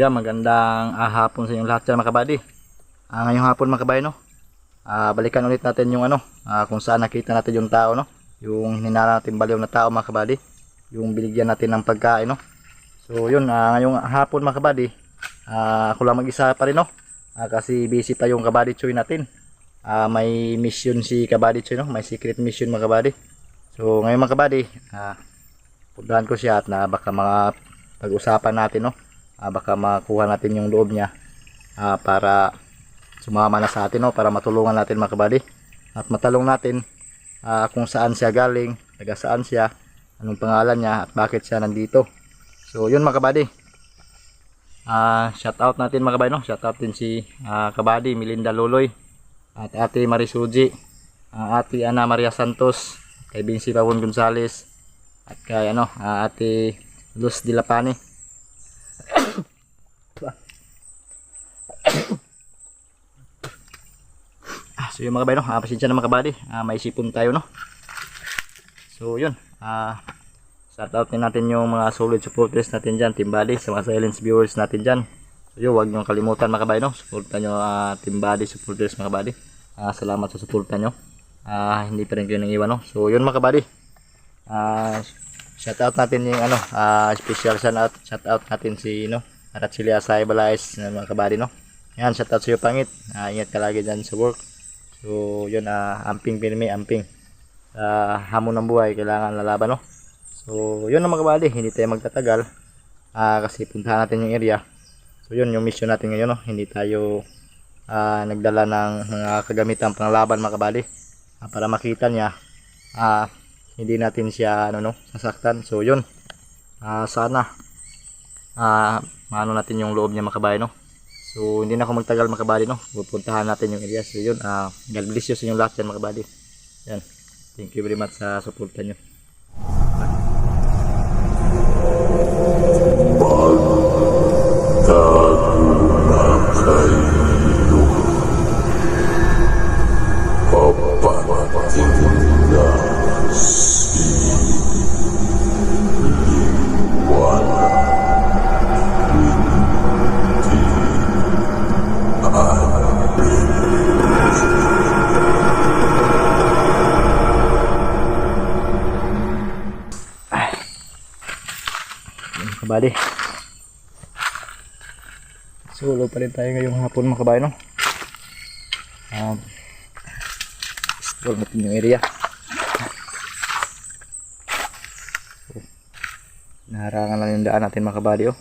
yan, magandang hapon sa inyong lahat dyan mga kabady. Ngayong hapon mga kabady, no? Balikan ulit natin yung kung saan nakita natin yung tao, no? Yung hinala natin baliw na tao mga kabady. Yung binigyan natin ng pagkain, no? So yun, ngayong hapon mga kabady, ako lang mag-isa pa rin, no? Kasi busy pa yung kabady choy natin. May mission si kabady choy, no? May secret mission mga kabady. So ngayon mga kabady, puntahan ko siya at baka mga pag-usapan natin, no? Baka makuha natin yung loob niya para sumama na sa atin, no? Para matulungan natin mga kabady at matalong natin kung saan siya galing, taga saan siya, anong pangalan niya at bakit siya nandito. So yun mga kabady, shout out natin mga kabady, no? Shout out din si kabady Melinda Loloy at ate Marisuji, ate Ana Maria Santos, kay Vinci Pawon Gonzales at kay ate Luz Dilapani. So yun mga kabady, no? Pasensya na mga kabady, may sipon tayo, no? So yun, shout out din natin yung mga solid supporters natin dyan, Team Buddy, sa mga silence viewers natin dyan. So yun, huwag nyo kalimutan mga kabady, no? Supportan nyo Team Buddy supporters mga kabady. Salamat sa suportan nyo, hindi pa rin kayo nang iwan, no? So yun mga kabady, shout out natin yung special shout out natin si Arachilia Asay Balais mga kabady, no? Yan, shout out sa iyo Pangit, ingat ka lagi dyan sa work. So yun, amping pinimi, amping hamon ng buhay, kailangan lalaban, no? So yun mga kabady, hindi tayo magtatagal kasi puntahan natin yung area. So yun yung mission natin ngayon, no? Hindi tayo nagdala ng mga kagamitan panglaban mga kabady, para makita niya hindi natin siya sasaktan. So yun, sana maano natin yung loob niya mga kabady, no? So hindi na ako magtagal mga kabady, no? Pupuntahan natin yung area. So yun, God bless you sa inyong lahat yan mga kabady. Yan, thank you very much sa suporta nyo. Kabady, solo pa rin tayo ngayong hapon mga kabady, no? Explore natin yung area. Naharangan lang yung daan natin mga kabady, oh.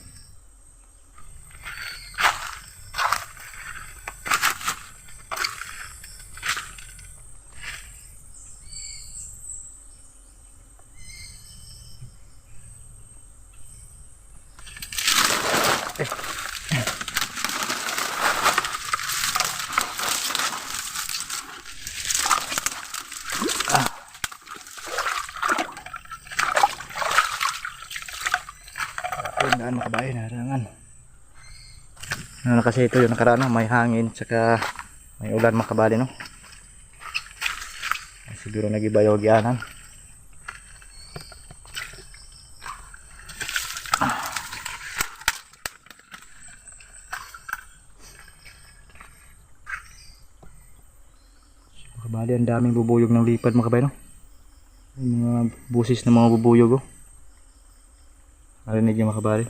Daan mga kabady, naharangan. Kasi ito yung nakaraan, may hangin tsaka may ulan mga kabady, no? Siguro nagiba yung gyanan. Mga kabady, ang daming bubuyog ng lipad mga kabady, no? Yung mga busis ng mga bubuyog, oh. Narinig yung mga kabady.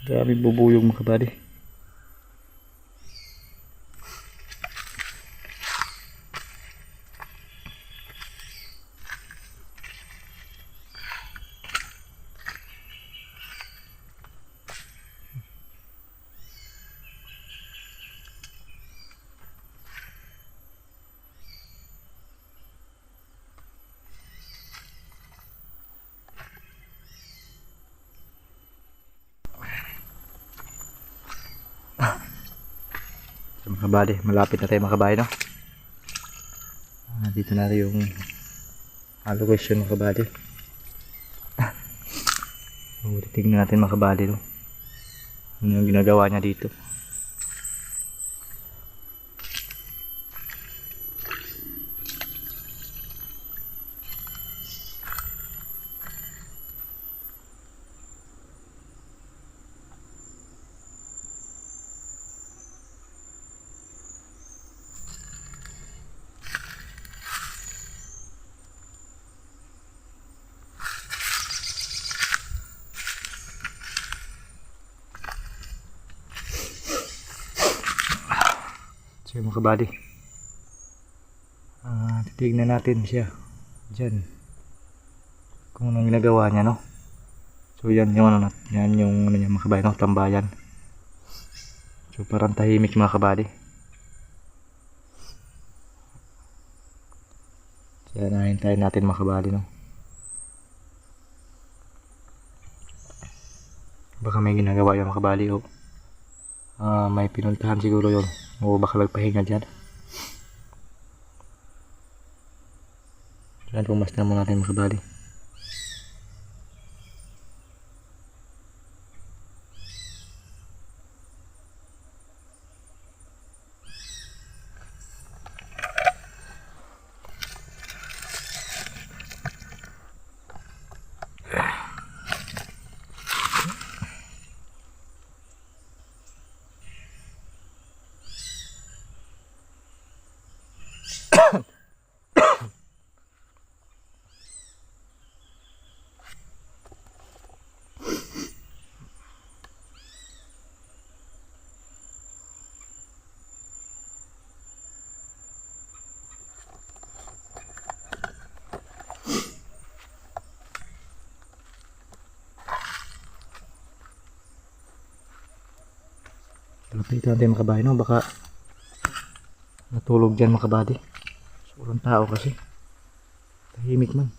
Grabe bubuyog mga kabady. So, mga kabady, malapit na tayo mga kabady, no? Dito na rin yung allocation mga kabady. So, tignan natin mga kabady, no? Ano yung ginagawa niya dito. So mga kabady, titignan natin siya dyan kung anong ginagawa niya, no? So yan yung ano, yan yung ano niya mga kabady, no? Tambayan. So parang tahimik mga kabady. Kaya nahintayin natin mga kabady, no? Baka may ginagawa yung mga kabady, oh. May pinuntahan siguro yun, o baka magpahinga dyan. Yan, pumasdan muna natin mga kabady. Lapitan natin mga kabady, no? Baka natulog dyan mga kabady. Sobrang tao kasi. Tahimik man.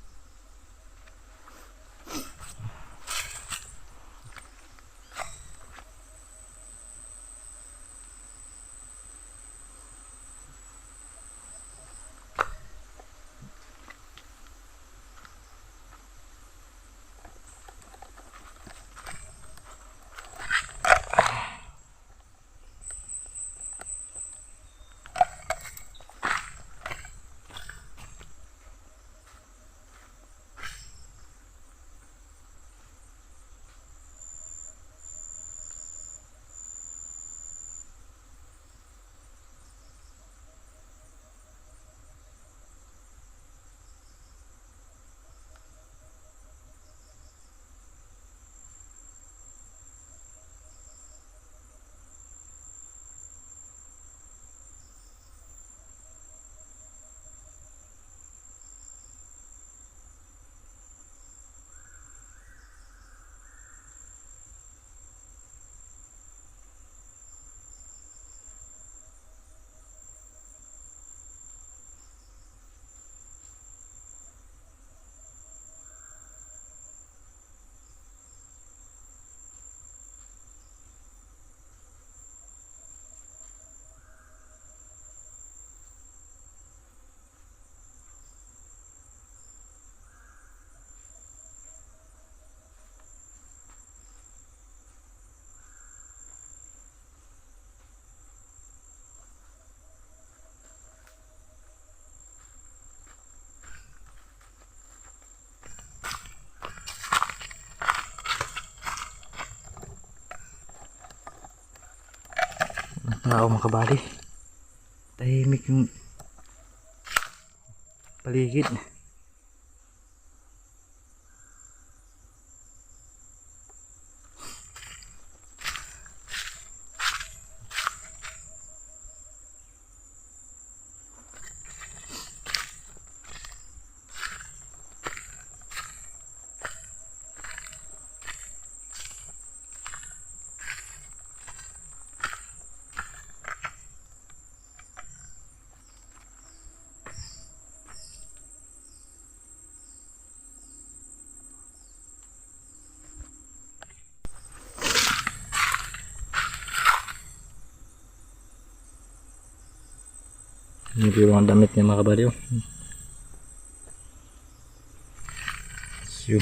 Tao mga kabady. Tahimik yung paligid. Hindi yung mga damit niya mga kabady. Oh. Yun.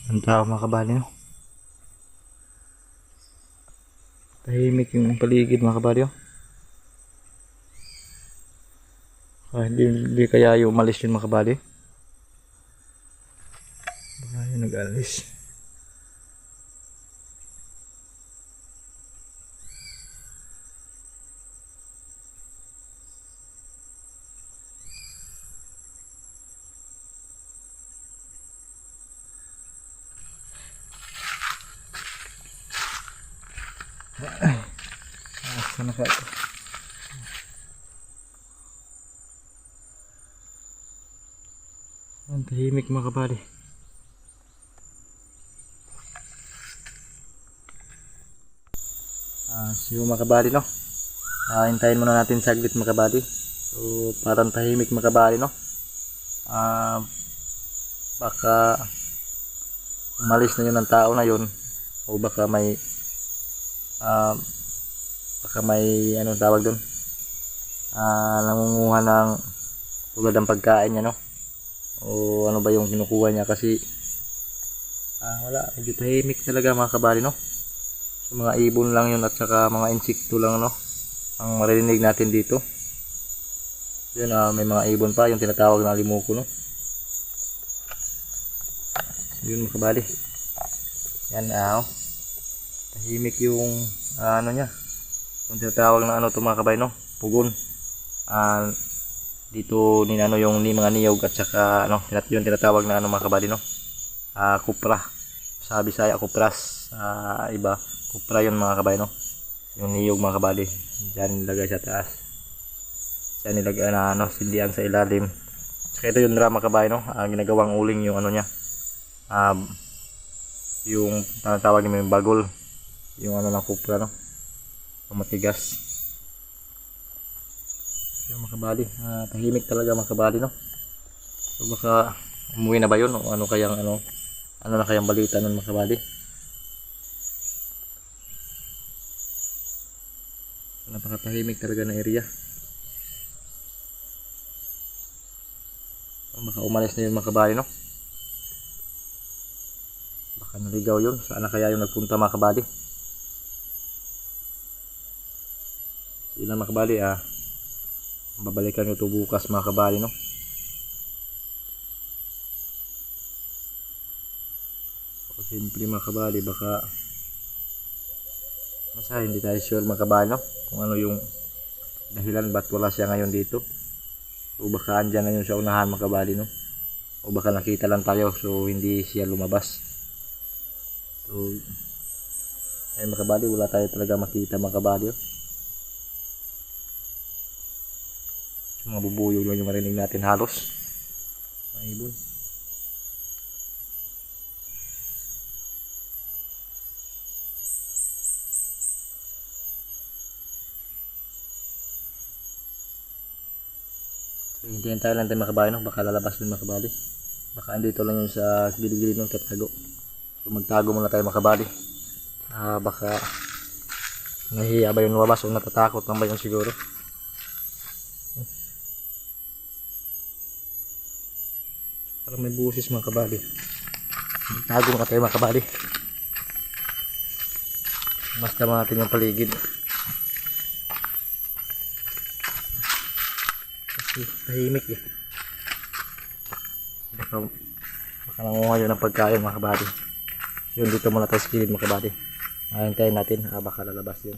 Ang tao mga kabady, no? Tahimik yung paligid mga kabady. Hindi kaya yung umalis yun mga kabady. Baka yung nag-alis. Asa na ka ito? Ang tahimik mga kabady. So mga kabady, no? Hintayin muna natin saglit mga kabady. So parang tahimik mga kabady, no? Baka umalis na yun ng tao na yun, o baka may ano tawag doon, nangunguha ng tulad ng pagkain niya, no? O ano ba yung kinukuha niya, kasi wala, medyo tahimik talaga mga kabady, no? So, mga ibon lang yun at saka mga insekto lang, no, ang maririnig natin dito. Yun, may mga ibon pa, yung tinatawag na limuko, no? Yun mga kabady, yan, tahimik yung ano niya, yung tinatawag na ano to mga kabady, no? Pugon. Dito ninano yung mga niyog at saka ano, yung tinatawag na ano mga kabady, no? Kupra. Sa Bisaya kupras, iba kupra yun mga kabady, no? Yung niyog mga kabady, diyan nilagay sa taas, diyan nilagay na ano, sindihan sa ilalim. Saka ito yung drama kabady, no? Ginagawang uling yung ano niya, yung tinatawag nila yung bagol, yung ano ng kupra, no? Yung matigas. Yung mga kabady, tahimik talaga mga kabady, no? So baka umuwi na ba yun, o ano kayang ano na kayang balita nun mga kabady. Napakatahimik talaga na area. So, baka umalis na yun mga kabady, no? Baka naligaw yun, saan na kaya yung nagpunta mga kabady. Yun lang mga kabady, babalikan ko ito bukas mga kabady, no? O simple mga kabady, baka masa hindi tayo sure mga kabady, no? Kung ano yung dahilan ba't wala siya ngayon dito. O baka andyan na yun sa unahan mga kabady, no? O baka nakita lang tayo so hindi siya lumabas. So ay mga kabady, wala tayo talaga makita mga kabady, oh. Mga bubuyog lang yung marinig natin halos. Mga ibon. So, hintayin tayo lang tayo mga kabady, no? Baka lalabas din mga kabady. Baka andito lang yun sa gilid-gilid ng tatago. So magtago muna tayo mga kabady. Baka nahihiya ba yung lumabas o natatakot lang ba yun siguro. Parang may busis mga kabady. Tago na tayo mga kabady. Mas naman natin yung paligid. Kasi tahimik eh. Baka nangunga yun ng pagkain mga kabady. Yun, dito muna tayo sa kilid mga kabady. Hintayin natin, baka lalabas yun.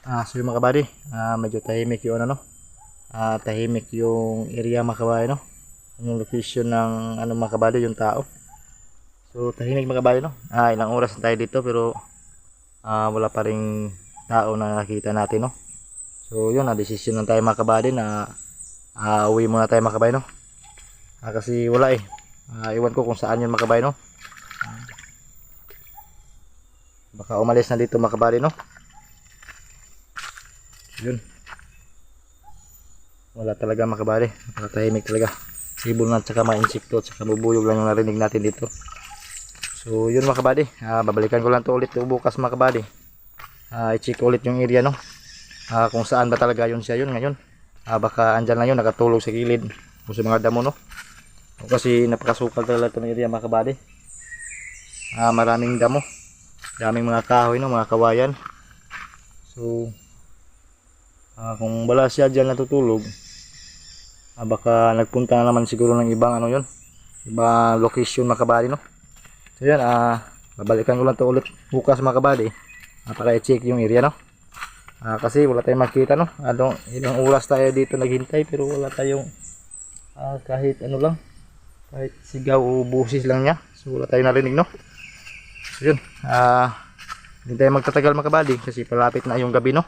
So yung mga kabady, medyo tahimik yung ano, tahimik yung area mga kabady, no? Yung location ng ano mga kabady, yung tao. So tahimik mga kabady, no? Ilang oras na tayo dito pero wala pa ring tao na nakita natin, no? So yun, desisyon lang tayo mga kabady na uwi muna tayo mga kabady, no? Kasi wala eh. Iwan ko kung saan yun mga kabady, no? Baka umalis na dito mga kabady, no? Yun, wala talaga mga kabady, nakatahimik talaga. Ibon at saka mga insekto at saka bubuyog lang yung narinig natin dito. So yun mga kabady, babalikan ko lang to ulit bukas mga kabady. I-check ulit yung area, no? Kung saan ba talaga yun siya yun ngayon. Baka andyan lang yun, nakatulog sa gilid o sa mga damo, no? Kasi napakasukal talaga ito ng area mga kabady. Maraming damo, daming mga kahoy, no? Mga kawayan. So kung wala siya dyan natutulog, baka nagpunta na naman siguro ng ibang ano yun, ibang location mga kabady, no? So yan, babalikan ko lang to ulit bukas mga kabady, para i-check yung area, no? Kasi wala tayong makita, no? Ilang oras tayo dito naghintay pero wala tayong kahit ano lang, kahit sigaw o busis lang niya. So wala tayong narinig, no? So yun, hindi tayo magtatagal mga kabady kasi palapit na yung gabi, no?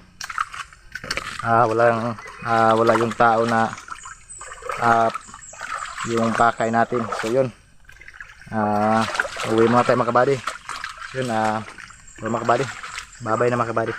wala yung tao na yung pakay natin. So yun, uwi muna tayo mga kabady. Yun, mga kabady, bye bye na mga kabady.